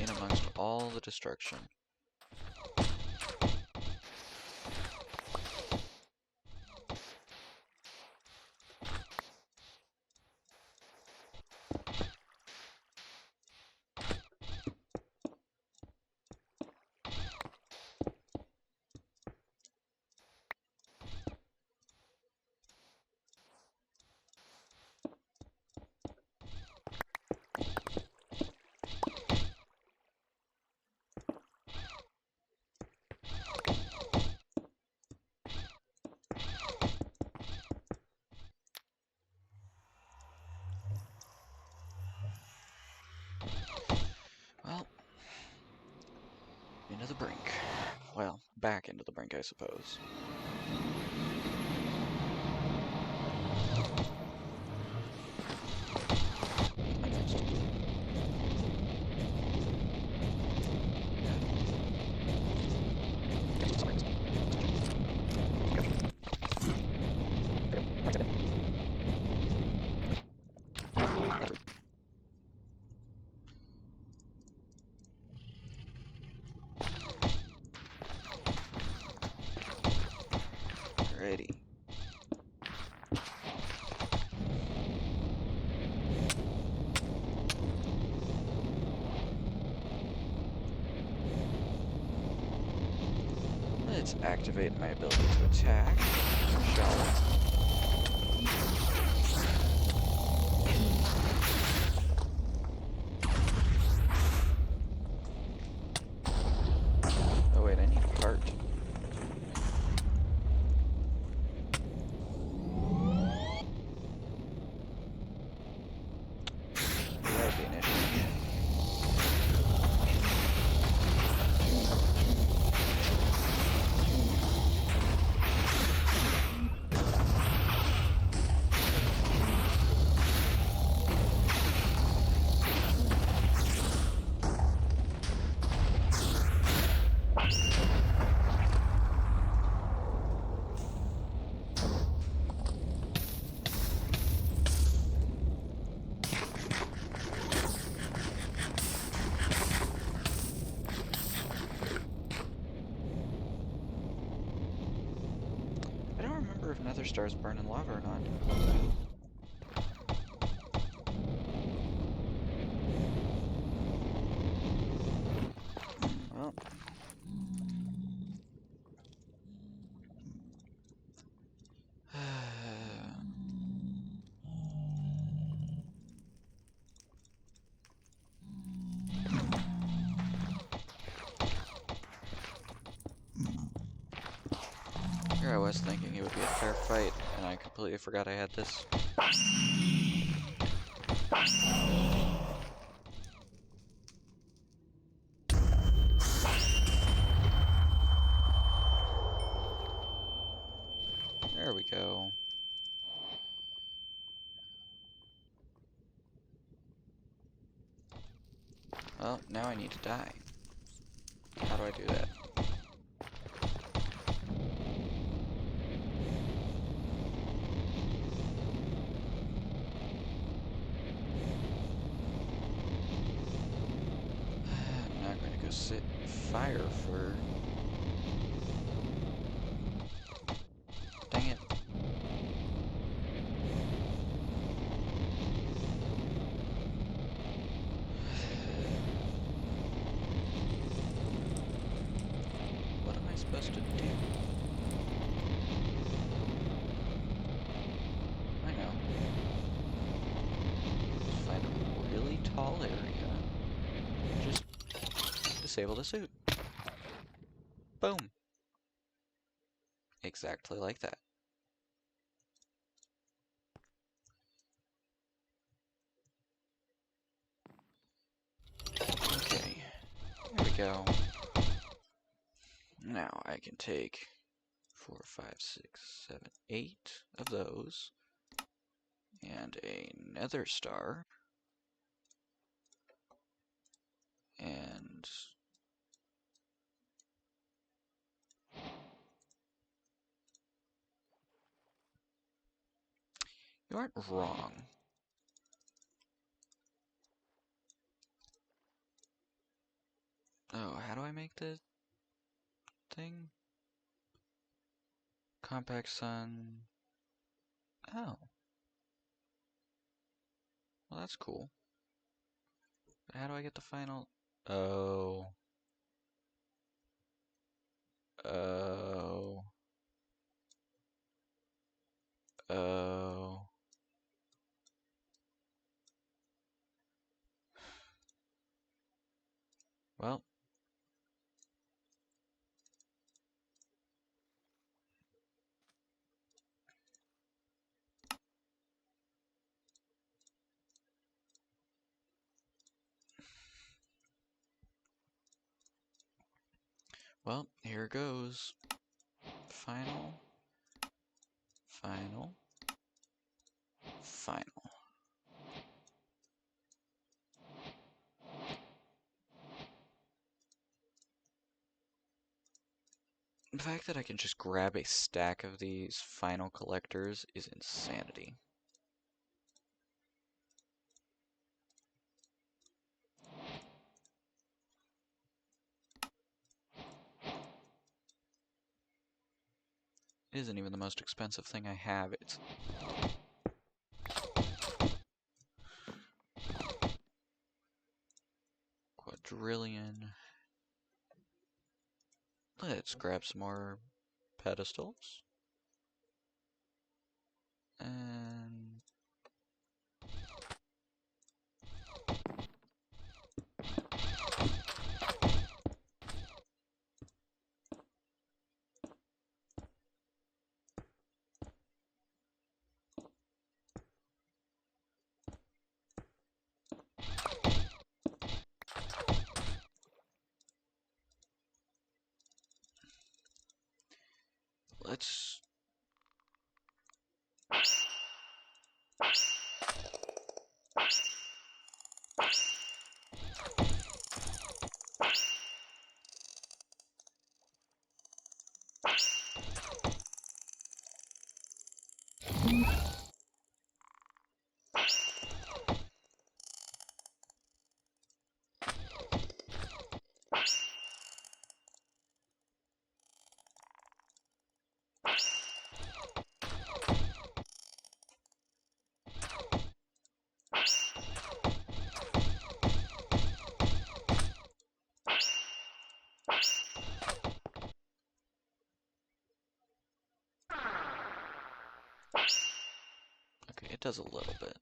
In amongst all the destruction. Well, into the brink. Well, back into the brink, I suppose. Alrighty. Let's activate my ability to attack, shall we? Oh wait, I need a part. nether stars burn in lava or not. Well. Here I was thinking it would be a fair fight, and I completely forgot I had this. There we go. Well, now I need to die. How do I do that? I'm not going to go sit in fire for... Dang it. What am I supposed to do? I know. Let's find a really tall area. Just disable the suit. Boom. Exactly like that. Okay. There we go. Now I can take 4, 5, 6, 7, 8 of those, and a nether star, and you aren't wrong. Oh, how do I make the thing? Compact sun. Oh. Well, that's cool. But how do I get the final? Oh. Oh. Oh. Well. Well, here goes. Final. Final. Final. The fact that I can just grab a stack of these final collectors is insanity. It isn't even the most expensive thing I have. It's quadrillion. Let's grab some more pedestals. And let's... does a little bit.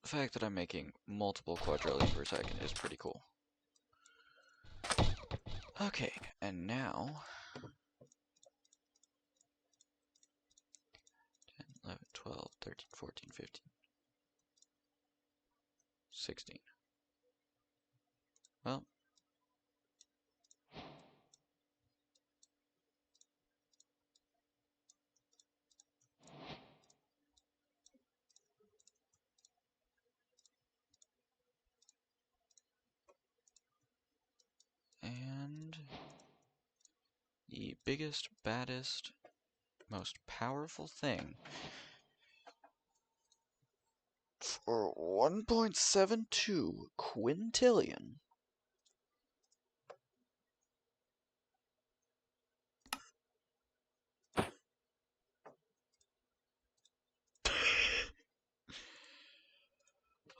The fact that I'm making multiple quadrillion per second is pretty cool. Okay, and now 10, 11, 12, 13, 14, 15, 16. Well, and the biggest, baddest, most powerful thing for 1.72 quintillion.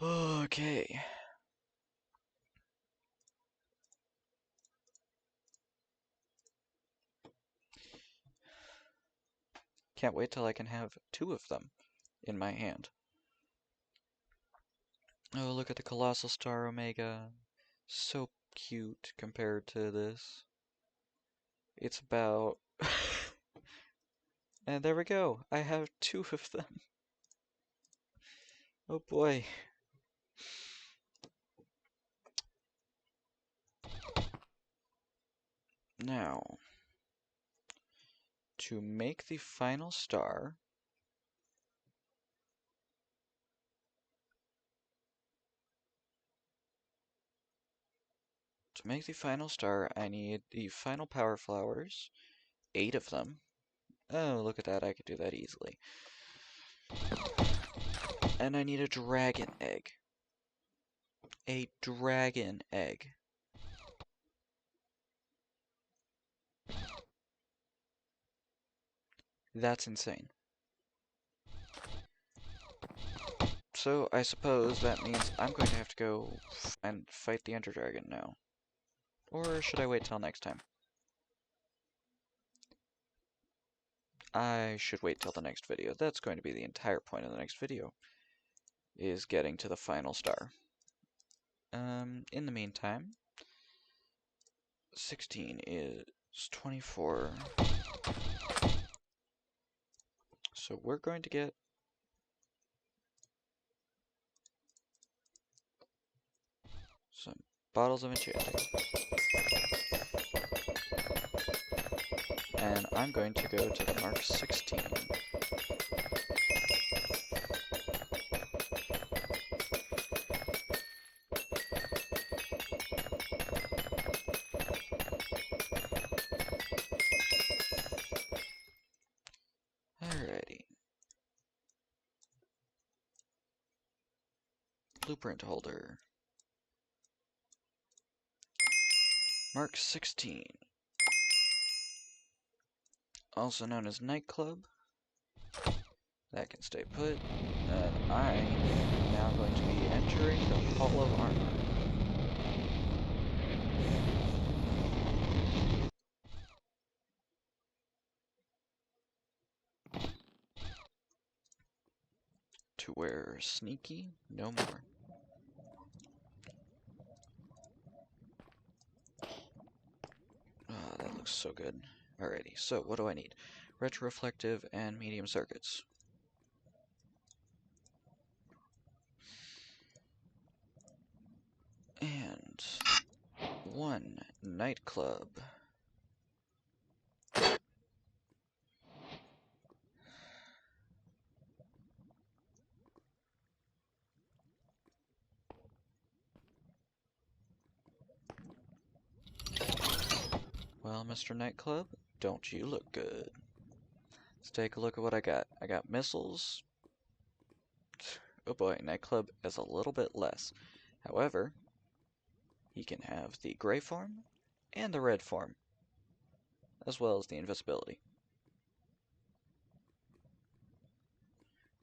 Okay. Can't wait till I can have 2 of them in my hand. Oh, look at the Colossal Star Omega. So cute compared to this. It's about... And there we go. I have 2 of them. Oh boy. Now, to make the final star, I need the final power flowers, 8 of them. Oh, look at that, I could do that easily. And I need a dragon egg. A dragon egg. That's insane. So I suppose that means I'm going to have to go and fight the Ender Dragon now. Or should I wait till next time? I should wait till the next video. That's going to be the entire point of the next video, is getting to the final star. In the meantime, 16 is 24. So we're going to get some bottles of enchanting. And I'm going to go to the Mark 16. Alrighty. Blueprint holder. Mark 16. Also known as Nightclub. That can stay put. And I am now going to be entering the Hall of Armor. To where sneaky no more. Oh, that looks so good. Alrighty, so what do I need? Retroreflective and medium circuits. And 1 nightclub. Well, Mr. Nightclub, don't you look good? Let's take a look at what I got. I got missiles. Oh boy, Nightclub is a little bit less. However, he can have the gray form and the red form, as well as the invisibility.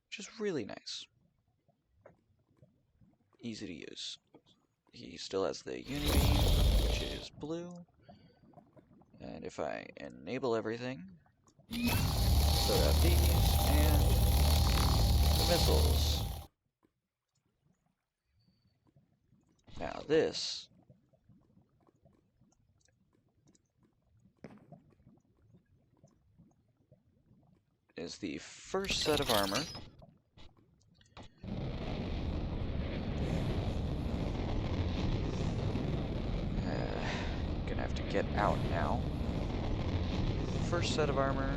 Which is really nice. Easy to use. He still has the Unibeam, which is blue. And if I enable everything, throw out these, and the missiles. Now this is the first set of armor. Gonna have to get out now. First set of armor.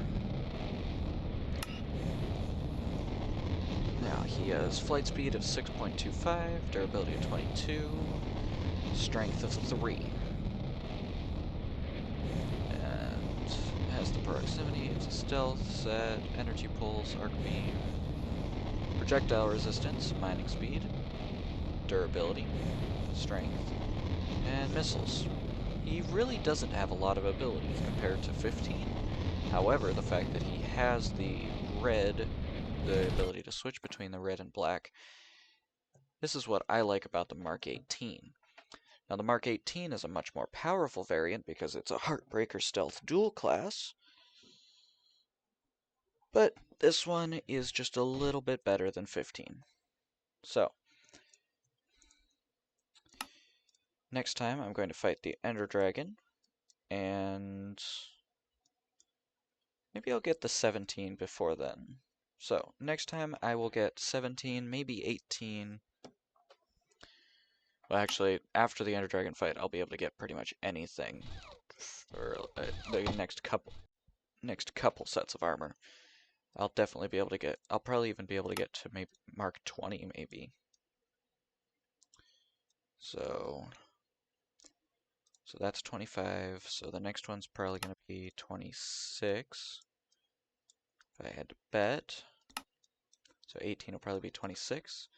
Now he has flight speed of 6.25, durability of 22, strength of 3. And has the proximity, it's a stealth set, energy pulse, arc beam, projectile resistance, mining speed, durability, strength, and missiles. He really doesn't have a lot of abilities compared to 15. However, the fact that he has the red, the ability to switch between the red and black, this is what I like about the Mark 18. Now the Mark 18 is a much more powerful variant because it's a Heartbreaker Stealth dual class, but this one is just a little bit better than 15. So, next time I'm going to fight the Ender Dragon, and maybe I'll get the 17 before then. So, next time I will get 17, maybe 18. Well, actually, after the Ender Dragon fight, I'll be able to get pretty much anything for the next couple sets of armor. I'll definitely be able to get, I'll probably even be able to get to maybe Mark 20, maybe. So that's 25, so the next one's probably going to be 26, if I had to bet. So 18 will probably be 26,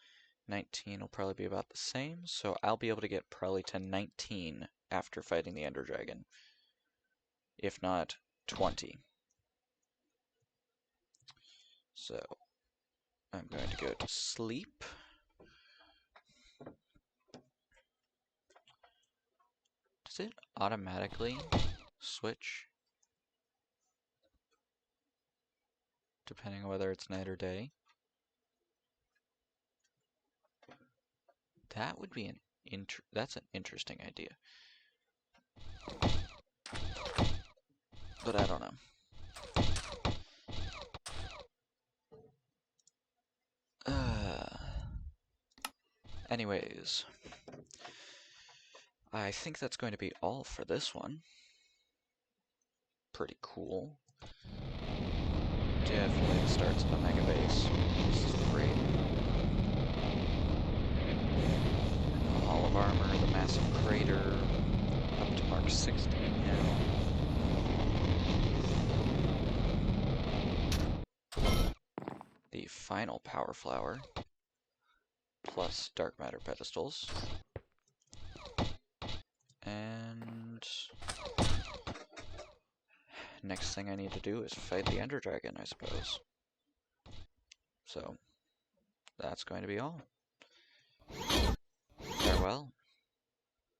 19 will probably be about the same, so I'll be able to get probably to 19 after fighting the Ender Dragon, if not 20. So, I'm going to go to sleep. Does it automatically switch? Depending on whether it's night or day? That would be that's an interesting idea. But I don't know. Anyways, I think that's going to be all for this one. Pretty cool. Definitely the starts of a mega base. This is great. The Hall of Armor, the massive crater, up to Mark 16 now. The final Power Flower, plus Dark Matter pedestals. And next thing I need to do is fight the Ender Dragon, I suppose. So, that's going to be all. Farewell.